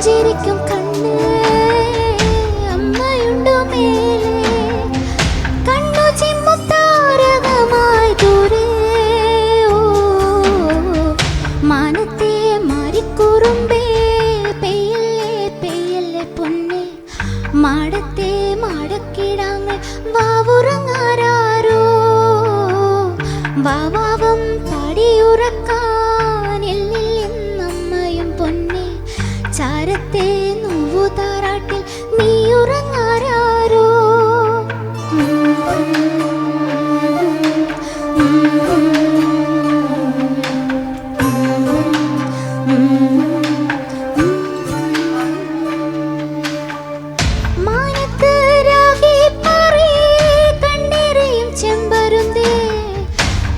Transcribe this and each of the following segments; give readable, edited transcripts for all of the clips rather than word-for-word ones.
പുഞ്ചിരിക്കും കണ്ണ് അമ്മയുണ്ടോ മേലെ കണ്ണു ചിമ്മും താരകമായി ദൂരെ മാനത്തെ മാറിക്കുറുമ്പേ പെയ്യല്ലേ പെയ്യല്ലേ പൊന്നെ മാടത്തെ മാടക്കിടാങ്ങൾ വാവുറങ്ങാരോ വാവാവും പടിയുറക്കാനില്ലമ്മയും പൊന്നെ ചാരത്തെ നോവു താരാട്ടിൽ നീ ഉറങ്ങാരോ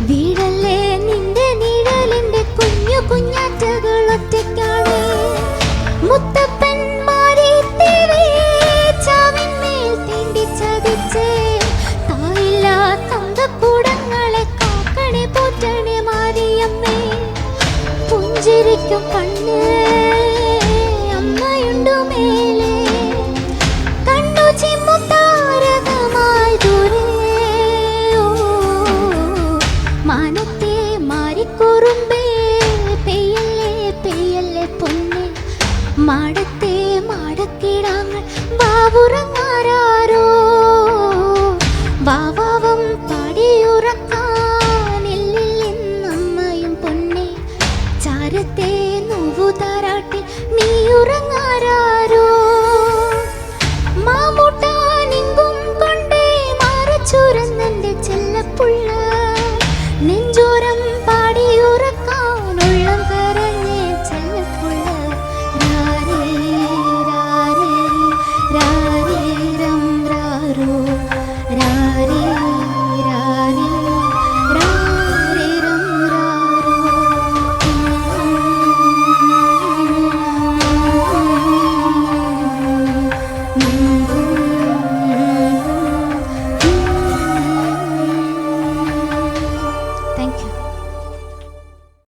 വീടല്ലേ നിന്റെ നിഴലിന്റെ കുഞ്ഞു കുഞ്ഞാറ്റകൾ ഒറ്റയ്ക്കാണ് മുത്തപ്പന്മാരെ ചാവിന്മേൽ തീണ്ടി ചതിച്ചേ തായില്ല തങ്കക്കൂടങ്ങളെ കാക്കണേ പോറ്റണേ മാരിയമ്മേ പുഞ്ചിരിക്കും കണ്ണ്